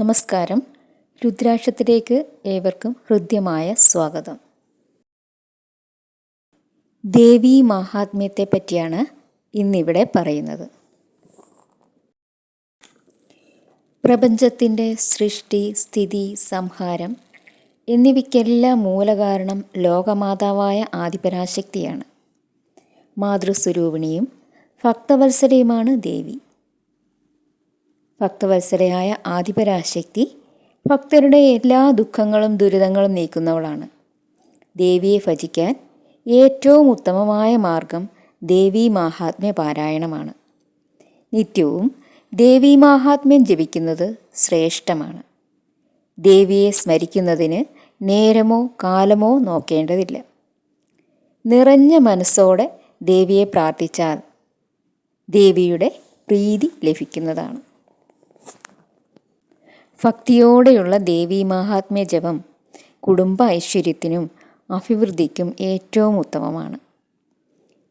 നമസ്കാരം. രുദ്രാക്ഷത്തിലേക്ക് ഏവർക്കും ഹൃദ്യമായ സ്വാഗതം. ദേവീ മാഹാത്മ്യത്തെ പറ്റിയാണ് ഇന്നിവിടെ പറയുന്നത്. പ്രപഞ്ചത്തിൻ്റെ സൃഷ്ടി, സ്ഥിതി, സംഹാരം എന്നിവയ്ക്കെല്ലാം മൂലകാരണം ലോകമാതാവായ ആദിപരാശക്തിയാണ്. മാതൃസ്വരൂപിണിയും ഭക്തവത്സലയുമാണ് ദേവി. ഭക്തവത്സലയായ ആദിപരാശക്തി ഭക്തരുടെ എല്ലാ ദുഃഖങ്ങളും ദുരിതങ്ങളും നീക്കുന്നവളാണ്. ദേവിയെ ഭജിക്കാൻ ഏറ്റവും ഉത്തമമായ മാർഗം ദേവീ മാഹാത്മ്യ പാരായണമാണ്. നിത്യവും ദേവീ മാഹാത്മ്യം ജപിക്കുന്നത് ശ്രേഷ്ഠമാണ്. ദേവിയെ സ്മരിക്കുന്നതിന് നേരമോ കാലമോ നോക്കേണ്ടതില്ല. നിറഞ്ഞ മനസ്സോടെ ദേവിയെ പ്രാർത്ഥിച്ചാൽ ദേവിയുടെ പ്രീതി ലഭിക്കുന്നതാണ്. ഭക്തിയോടെയുള്ള ദേവീ മാഹാത്മ്യ ജപം കുടുംബ ഐശ്വര്യത്തിനും അഭിവൃദ്ധിക്കും ഏറ്റവും ഉത്തമമാണ്.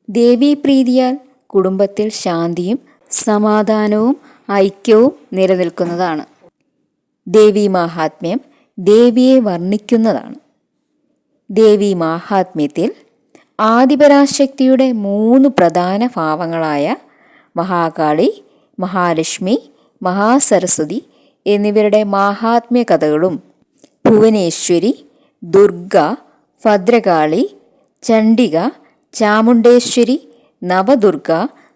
ദേവീപ്രീതിയാൽ കുടുംബത്തിൽ ശാന്തിയും സമാധാനവും ഐക്യവും നിലനിൽക്കുന്നതാണ്. ദേവീ മാഹാത്മ്യം ദേവിയെ വർണ്ണിക്കുന്നതാണ്. ദേവീ മാഹാത്മ്യത്തിൽ ആദിപരാശക്തിയുടെ 3 പ്രധാന ഭാവങ്ങളായ മഹാകാളി, മഹാലക്ഷ്മി, മഹാസരസ്വതി എന്നിവരുടെ മാഹാത്മ്യ കഥകളും ഭുവനേശ്വരി, ദുർഗ, ഭദ്രകാളി, ചണ്ഡിക, ചാമുണ്ടേശ്വരി, നവദുർഗ,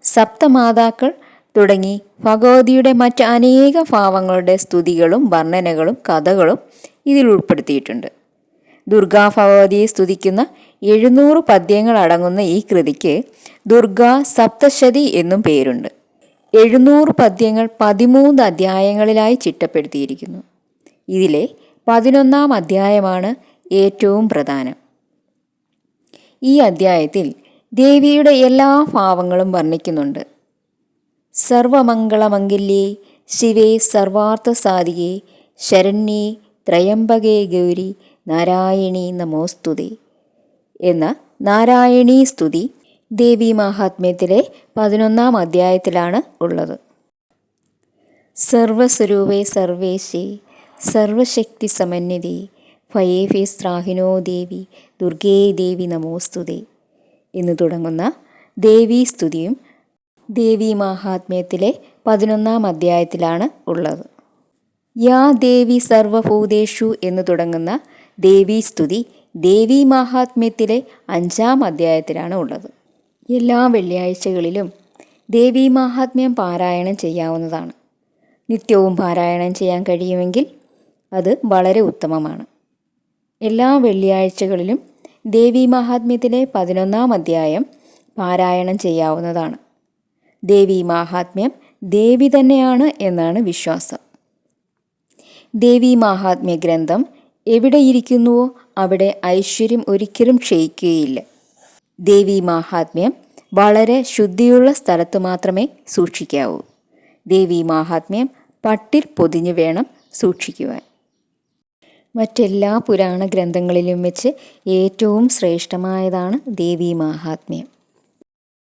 സപ്തമാതാക്കൾ തുടങ്ങി ഭഗവതിയുടെ മറ്റ് അനേക ഭാവങ്ങളുടെ സ്തുതികളും വർണ്ണനകളും കഥകളും ഇതിൽ ഉൾപ്പെടുത്തിയിട്ടുണ്ട്. ദുർഗാ ഭഗവതിയെ സ്തുതിക്കുന്ന 700 പദ്യങ്ങൾ അടങ്ങുന്ന ഈ കൃതിക്ക് ദുർഗാ സപ്തശതി എന്നും പേരുണ്ട്. 700 പദ്യങ്ങൾ 13 അധ്യായങ്ങളിലായി ചിട്ടപ്പെടുത്തിയിരിക്കുന്നു. ഇതിലെ 11-ാം അധ്യായമാണ് ഏറ്റവും പ്രധാനം. ഈ അധ്യായത്തിൽ ദേവിയുടെ എല്ലാ ഭാവങ്ങളും വർണ്ണിക്കുന്നുണ്ട്. സർവമംഗളമംഗല്യേ ശിവേ സർവാർത്ഥസാധികേ ശരണ്യേ ത്രയംബകേ ഗൗരി നാരായണീ നമോസ്തുതേ എന്ന നാരായണീ സ്തുതി ദേവീ മാഹാത്മ്യത്തിലെ 11-ാം അധ്യായത്തിലാണ് ഉള്ളത്. സർവസ്വരൂപേ സർവേശേ സർവശക്തി സമന്വിതേ ഭയേഭ്യസ്ത്രാഹിനോ ദേവി ദുർഗേ ദേവി നമോസ്തുതേ എന്ന് തുടങ്ങുന്ന ദേവീ സ്തുതിയും ദേവീ മാഹാത്മ്യത്തിലെ 11-ാം അധ്യായത്തിലാണ് ഉള്ളത്. യാ ദേവി സർവഭൂതേഷു എന്ന് തുടങ്ങുന്ന ദേവീ സ്തുതി ദേവീ മാഹാത്മ്യത്തിലെ 5-ാം അധ്യായത്തിലാണ് ഉള്ളത്. എല്ലാ വെള്ളിയാഴ്ചകളിലും ദേവീ മാഹാത്മ്യം പാരായണം ചെയ്യാവുന്നതാണ്. നിത്യവും പാരായണം ചെയ്യാൻ കഴിയുമെങ്കിൽ അത് വളരെ ഉത്തമമാണ്. എല്ലാ വെള്ളിയാഴ്ചകളിലും ദേവീ മാഹാത്മ്യത്തിലെ 11-ാം അധ്യായം പാരായണം ചെയ്യാവുന്നതാണ്. ദേവീ മാഹാത്മ്യം ദേവി തന്നെയാണ് എന്നാണ് വിശ്വാസം. ദേവീ മാഹാത്മ്യ ഗ്രന്ഥം എവിടെയിരിക്കുന്നുവോ അവിടെ ഐശ്വര്യം ഒരിക്കലും ക്ഷയിക്കുകയില്ല. ദേവീ മാഹാത്മ്യം വളരെ ശുദ്ധിയുള്ള സ്ഥലത്ത് മാത്രമേ സൂക്ഷിക്കാവൂ. ദേവീ മാഹാത്മ്യം പട്ടിൽ പൊതിഞ്ഞു വേണം സൂക്ഷിക്കുവാൻ. മറ്റെല്ലാ പുരാണ ഗ്രന്ഥങ്ങളിലും വെച്ച് ഏറ്റവും ശ്രേഷ്ഠമായതാണ് ദേവീ മാഹാത്മ്യം.